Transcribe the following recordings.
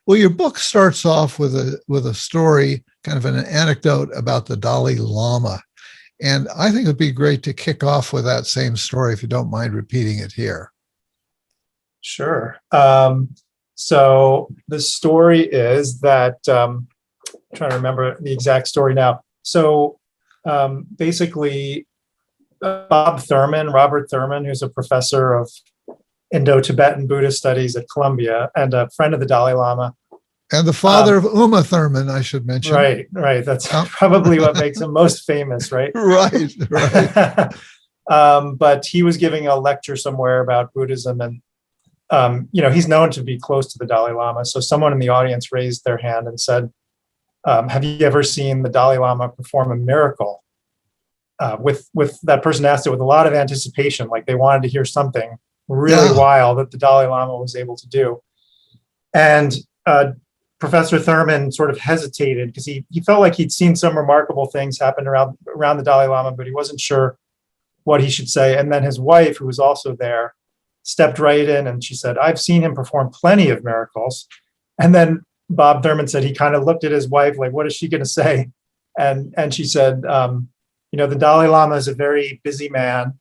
Well, your book starts off with a story, kind of an anecdote about the Dalai Lama. And I think it'd be great to kick off with that same story, if you don't mind repeating it here. Sure. So the story is that, I'm trying to remember the exact story now. So basically, Robert Thurman, who's a professor of Indo-Tibetan Buddhist studies at Columbia and a friend of the Dalai Lama. And the father of Uma Thurman, I should mention. Right. That's probably what makes him most famous, right? Right. But he was giving a lecture somewhere about Buddhism, and he's known to be close to the Dalai Lama. So someone in the audience raised their hand and said, have you ever seen the Dalai Lama perform a miracle? With that person asked it with a lot of anticipation, like they wanted to hear something really wild that the Dalai Lama was able to do. And Professor Thurman sort of hesitated because he felt like he'd seen some remarkable things happen around the Dalai Lama, but he wasn't sure what he should say. And then his wife, who was also there, stepped right in and she said, "I've seen him perform plenty of miracles." And then Bob Thurman said he kind of looked at his wife like, what is she going to say? And she said, the Dalai Lama is a very busy man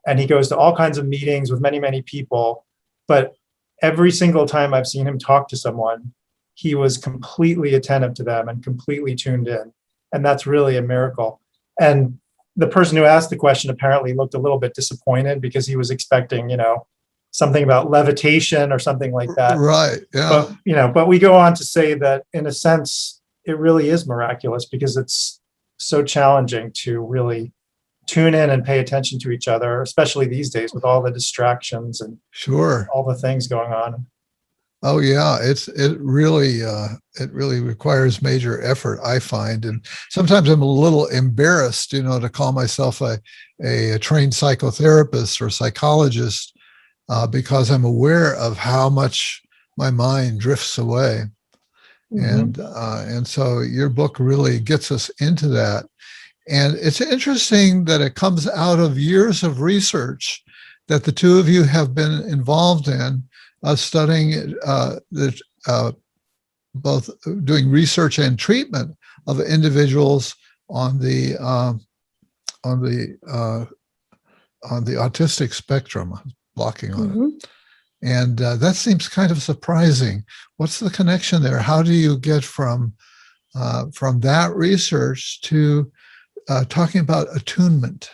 and he goes to all kinds of meetings with many, many people. But every single time I've seen him talk to someone, he was completely attentive to them and completely tuned in. And that's really a miracle. And the person who asked the question apparently looked a little bit disappointed because he was expecting, something about levitation or something like that. Right. Yeah. But we go on to say that in a sense, it really is miraculous because it's so challenging to really tune in and pay attention to each other, especially these days with all the distractions and all the things going on. Oh yeah, it really requires major effort, I find, and sometimes I'm a little embarrassed, to call myself a trained psychotherapist or psychologist, because I'm aware of how much my mind drifts away, and so your book really gets us into that, and it's interesting that it comes out of years of research that the two of you have been involved in. Studying both doing research and treatment of individuals on the autistic spectrum, blocking on it, and that seems kind of surprising. What's the connection there? How do you get from that research to talking about attunement?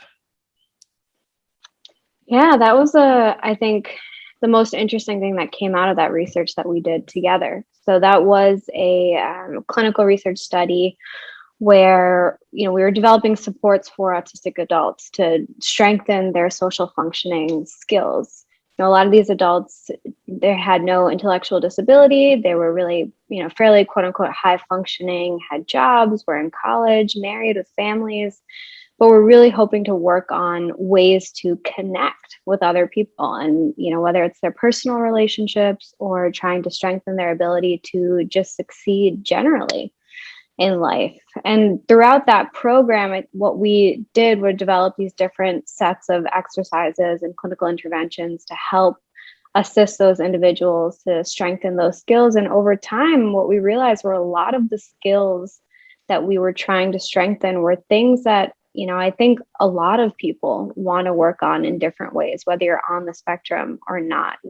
Yeah, that was I think the most interesting thing that came out of that research that we did together. So that was a clinical research study where, we were developing supports for autistic adults to strengthen their social functioning skills. A lot of these adults, they had no intellectual disability. They were really, fairly quote unquote high functioning, had jobs, were in college, married with families. But we're really hoping to work on ways to connect with other people and, whether it's their personal relationships or trying to strengthen their ability to just succeed generally in life. And throughout that program, what we did was develop these different sets of exercises and clinical interventions to help assist those individuals to strengthen those skills. And over time, what we realized were a lot of the skills that we were trying to strengthen were things that I think a lot of people want to work on in different ways, whether you're on the spectrum or not.